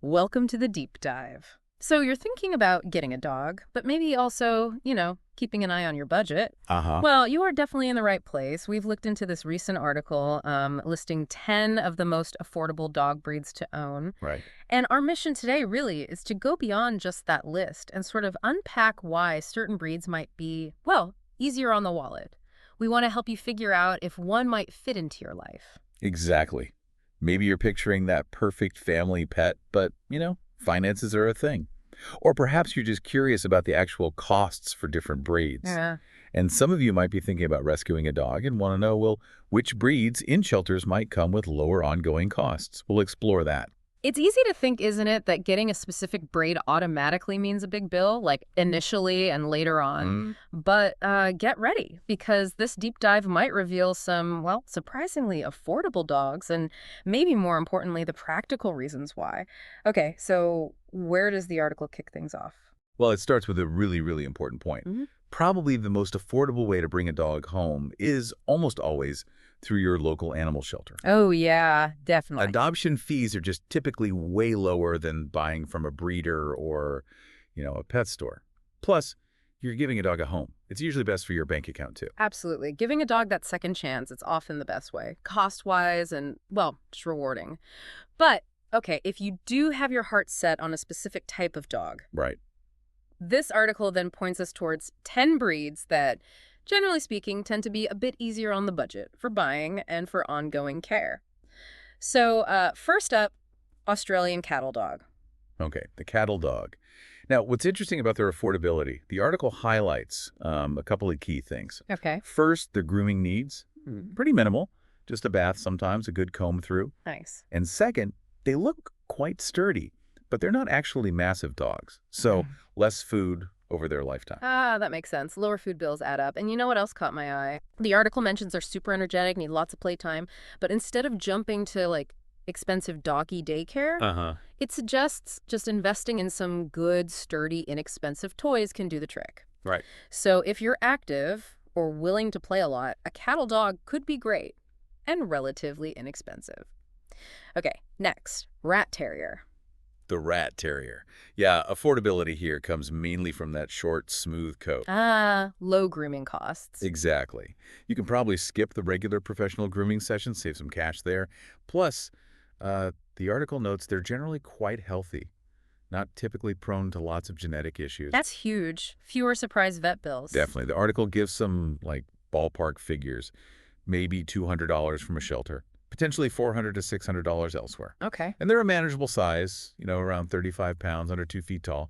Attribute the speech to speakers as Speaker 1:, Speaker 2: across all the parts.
Speaker 1: Welcome to the deep dive. So you're thinking about getting a dog, but maybe also, keeping an eye on your budget.
Speaker 2: Uh-huh.
Speaker 1: Well, you are definitely in the right place. We've looked into this recent article listing 10 of the most affordable dog breeds to own.
Speaker 2: Right.
Speaker 1: And our mission today really is to go beyond just that list and sort of unpack why certain breeds might be, well, easier on the wallet. We want to help you figure out if one might fit into your life.
Speaker 2: Exactly. Maybe you're picturing that perfect family pet, but, finances are a thing. Or perhaps you're just curious about the actual costs for different breeds.
Speaker 1: Yeah.
Speaker 2: And some of you might be thinking about rescuing a dog and want to know, well, which breeds in shelters might come with lower ongoing costs. We'll explore that.
Speaker 1: It's easy to think, isn't it, that getting a specific breed automatically means a big bill, like initially and later on.
Speaker 2: Mm,
Speaker 1: But get ready, because this deep dive might reveal some, well, surprisingly affordable dogs, and maybe more importantly, the practical reasons why. Okay, so where does the article kick things off?
Speaker 2: Well, it starts with a really, really important point.
Speaker 1: Hmm.
Speaker 2: Probably the most affordable way to bring a dog home is almost always through your local animal shelter.
Speaker 1: Oh, yeah, definitely.
Speaker 2: Adoption fees are just typically way lower than buying from a breeder or, a pet store. Plus, you're giving a dog a home. It's usually best for your bank account, too.
Speaker 1: Absolutely. Giving a dog that second chance, it's often the best way, cost-wise and, well, just rewarding. But, okay, if you do have your heart set on a specific type of dog,
Speaker 2: Right.
Speaker 1: this article then points us towards 10 breeds that, generally speaking, tend to be a bit easier on the budget for buying and for ongoing care. So first up, Australian cattle dog.
Speaker 2: Okay, the cattle dog. Now, what's interesting about their affordability, the article highlights a couple of key things.
Speaker 1: Okay.
Speaker 2: First, their grooming needs, pretty minimal, just a bath sometimes, a good comb through.
Speaker 1: Nice.
Speaker 2: And second, they look quite sturdy, but they're not actually massive dogs, so less food over their lifetime.
Speaker 1: Ah, that makes sense. Lower food bills add up. And you know what else caught my eye? The article mentions they're super energetic, need lots of playtime, but instead of jumping to, expensive doggy daycare,
Speaker 2: Uh-huh.
Speaker 1: it suggests just investing in some good, sturdy, inexpensive toys can do the trick.
Speaker 2: Right.
Speaker 1: So if you're active or willing to play a lot, a cattle dog could be great and relatively inexpensive. Okay, next, rat terrier.
Speaker 2: The rat terrier. Yeah, affordability here comes mainly from that short, smooth coat.
Speaker 1: Ah, low grooming costs.
Speaker 2: Exactly. You can probably skip the regular professional grooming sessions, save some cash there. Plus, the article notes they're generally quite healthy, not typically prone to lots of genetic issues.
Speaker 1: That's huge. Fewer surprise vet bills.
Speaker 2: Definitely. The article gives some, ballpark figures. Maybe $200 from a shelter, potentially $400 to $600 elsewhere.
Speaker 1: Okay.
Speaker 2: And they're a manageable size, around 35 pounds, under 2 feet tall.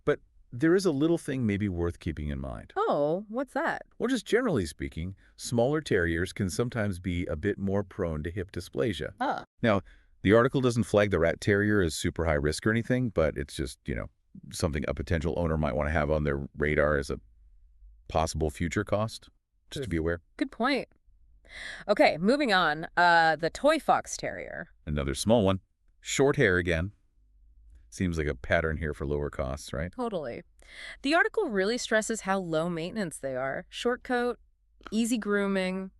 Speaker 2: But there is a little thing maybe worth keeping in mind.
Speaker 1: Oh, what's that?
Speaker 2: Well, just generally speaking, smaller terriers can sometimes be a bit more prone to hip dysplasia.
Speaker 1: Ah.
Speaker 2: Now, the article doesn't flag the rat terrier as super high risk or anything, but it's just, something a potential owner might want to have on their radar as a possible future cost, just to be aware.
Speaker 1: Good point. Okay, moving on. The toy fox terrier.
Speaker 2: Another small one. Short hair again. Seems like a pattern here for lower costs, right?
Speaker 1: Totally. The article really stresses how low maintenance they are. Short coat, easy grooming,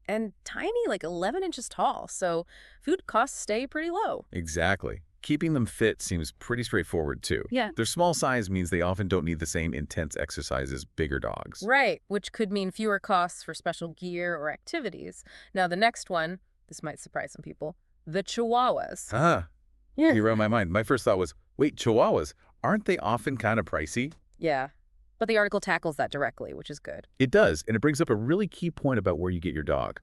Speaker 1: and tiny, 11 inches tall. So food costs stay pretty low.
Speaker 2: Exactly. Keeping them fit seems pretty straightforward, too.
Speaker 1: Yeah.
Speaker 2: Their small size means they often don't need the same intense exercise as bigger dogs.
Speaker 1: Right, which could mean fewer costs for special gear or activities. Now, the next one, this might surprise some people, the Chihuahuas.
Speaker 2: Ah,
Speaker 1: Yeah.
Speaker 2: you read my mind. My first thought was, wait, Chihuahuas, aren't they often kind of pricey?
Speaker 1: Yeah, but the article tackles that directly, which is good.
Speaker 2: It does, and it brings up a really key point about where you get your dog.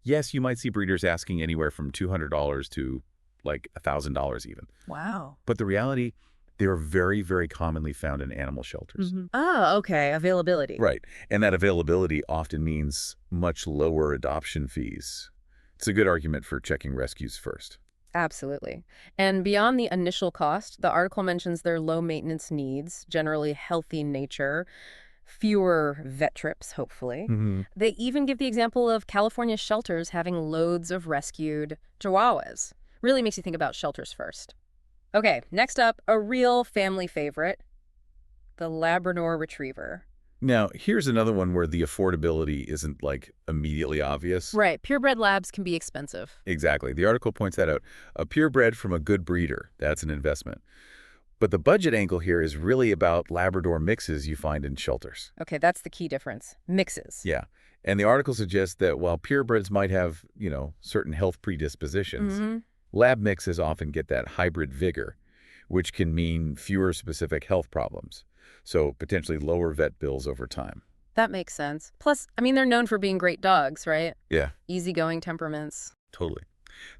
Speaker 2: Yes, you might see breeders asking anywhere from $200 to $1,000 even.
Speaker 1: Wow.
Speaker 2: But the reality, they are very, very commonly found in animal shelters.
Speaker 1: Oh, okay, availability.
Speaker 2: Right, and that availability often means much lower adoption fees. It's a good argument for checking rescues first.
Speaker 1: Absolutely. And beyond the initial cost, the article mentions their low maintenance needs, generally healthy nature, fewer vet trips, hopefully. They even give the example of California shelters having loads of rescued Chihuahuas. Really makes you think about shelters first. Okay, next up, a real family favorite, the Labrador Retriever.
Speaker 2: Now, here's another one where the affordability isn't, like, immediately obvious.
Speaker 1: Right. Purebred labs can be expensive.
Speaker 2: Exactly. The article points that out. A purebred from a good breeder, that's an investment. But the budget angle here is really about Labrador mixes you find in shelters.
Speaker 1: Okay, that's the key difference. Mixes.
Speaker 2: Yeah. And the article suggests that while purebreds might have, certain health predispositions, lab mixes often get that hybrid vigor, which can mean fewer specific health problems. So potentially lower vet bills over time.
Speaker 1: That makes sense. Plus, I mean, they're known for being great dogs, right?
Speaker 2: Yeah,
Speaker 1: Easygoing temperaments.
Speaker 2: totally.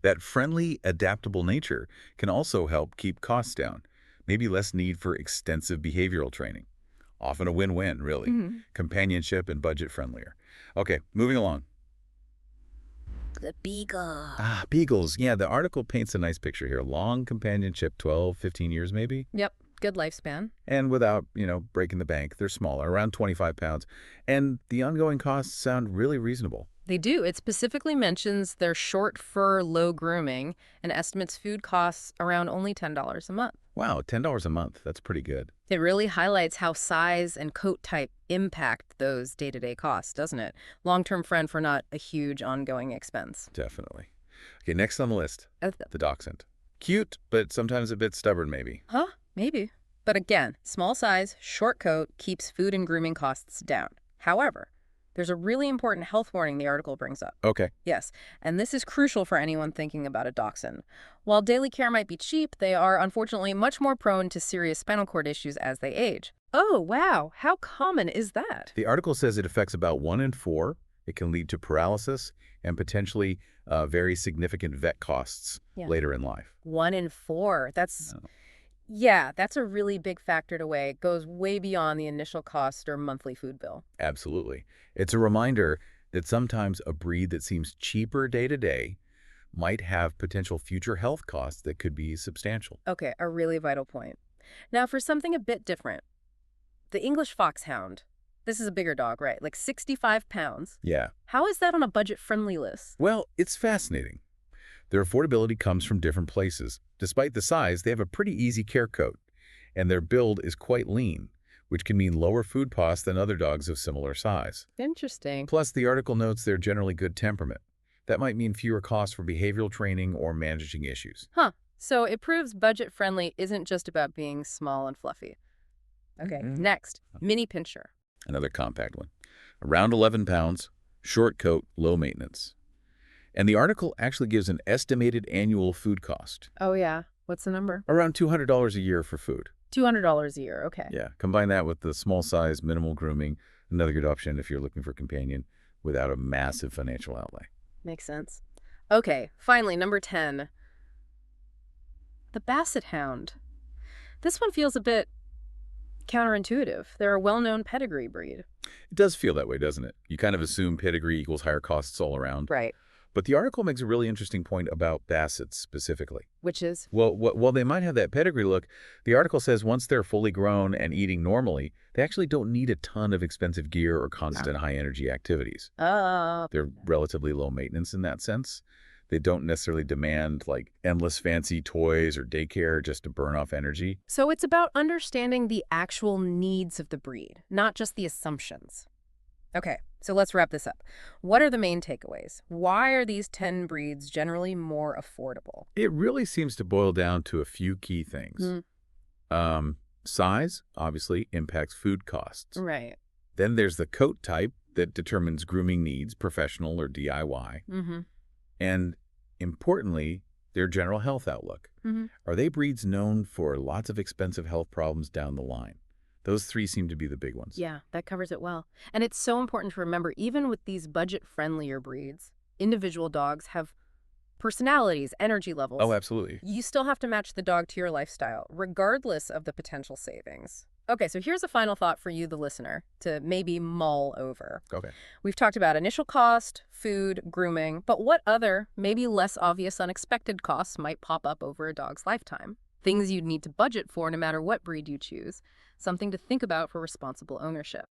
Speaker 2: That friendly, adaptable nature can also help keep costs down. Maybe less need for extensive behavioral training. Often a win-win, really. Companionship and budget friendlier. Okay, moving along.
Speaker 1: The beagle.
Speaker 2: Ah, beagles. Yeah, the article paints a nice picture here. Long companionship, 12, 15 years maybe.
Speaker 1: Yep, good lifespan.
Speaker 2: And without, breaking the bank, they're smaller, around 25 pounds. And the ongoing costs sound really reasonable.
Speaker 1: They do. It specifically mentions their short fur, low grooming, and estimates food costs around only $10 a month.
Speaker 2: Wow, $10 a month. That's pretty good.
Speaker 1: It really highlights how size and coat type impact those day-to-day costs, doesn't it? Long-term friend for not a huge ongoing expense.
Speaker 2: Definitely. Okay, next on the list,
Speaker 1: Uh,
Speaker 2: the dachshund. Cute, but sometimes a bit stubborn maybe.
Speaker 1: Huh? Maybe. But again, small size, short coat keeps food and grooming costs down. However, there's a really important health warning the article brings up.
Speaker 2: Okay.
Speaker 1: Yes, and this is crucial for anyone thinking about a dachshund. While daily care might be cheap, they are unfortunately much more prone to serious spinal cord issues as they age. Oh, wow. How common is that?
Speaker 2: The article says it affects about 1 in 4. It can lead to paralysis and potentially very significant vet costs later in life.
Speaker 1: 1 in 4. That's a really big factor to weigh. It goes way beyond the initial cost or monthly food bill.
Speaker 2: Absolutely. It's a reminder that sometimes a breed that seems cheaper day to day might have potential future health costs that could be substantial.
Speaker 1: Okay, a really vital point. Now, for something a bit different, the English foxhound. This is a bigger dog, right? Like 65 pounds.
Speaker 2: Yeah.
Speaker 1: How is that on a budget-friendly list?
Speaker 2: Well, it's fascinating. Their affordability comes from different places. Despite the size, they have a pretty easy care coat, and their build is quite lean, which can mean lower food costs than other dogs of similar size.
Speaker 1: Interesting.
Speaker 2: Plus, the article notes they're generally good temperament. That might mean fewer costs for behavioral training or managing issues.
Speaker 1: Huh. So it proves budget-friendly isn't just about being small and fluffy. Okay, next, mini pincher.
Speaker 2: Another compact one. Around 11 pounds, short coat, low maintenance. And the article actually gives an estimated annual food cost.
Speaker 1: Oh, yeah. What's the number?
Speaker 2: Around $200 a year for food.
Speaker 1: $200 a year. Okay.
Speaker 2: Yeah. Combine that with the small size, minimal grooming. Another good option if you're looking for a companion without a massive financial outlay.
Speaker 1: Makes sense. Okay, finally, number 10. The Basset Hound. This one feels a bit counterintuitive. They're a well-known pedigree breed.
Speaker 2: It does feel that way, doesn't it? You kind of assume pedigree equals higher costs all around.
Speaker 1: Right.
Speaker 2: But the article makes a really interesting point about Bassets specifically.
Speaker 1: Which is?
Speaker 2: Well, while they might have that pedigree look, the article says once they're fully grown and eating normally, they actually don't need a ton of expensive gear or constant high-energy activities. They're relatively low maintenance in that sense. They don't necessarily demand, like, endless fancy toys or daycare just to burn off energy.
Speaker 1: So it's about understanding the actual needs of the breed, not just the assumptions. Okay, so let's wrap this up. What are the main takeaways? Why are these 10 breeds generally more affordable?
Speaker 2: It really seems to boil down to a few key things. Size, obviously, impacts food costs.
Speaker 1: Right.
Speaker 2: Then there's the coat type that determines grooming needs, professional or DIY. And importantly, their general health outlook. Are they breeds known for lots of expensive health problems down the line? Those three seem to be the big ones.
Speaker 1: Yeah, that covers it well. And it's so important to remember, even with these budget-friendlier breeds, individual dogs have personalities, energy levels.
Speaker 2: Oh, absolutely.
Speaker 1: You still have to match the dog to your lifestyle, regardless of the potential savings. Okay, so here's a final thought for you, the listener, to maybe mull over.
Speaker 2: Okay.
Speaker 1: We've talked about initial cost, food, grooming, but what other, maybe less obvious unexpected costs might pop up over a dog's lifetime? Things you'd need to budget for no matter what breed you choose. Something to think about for responsible ownership.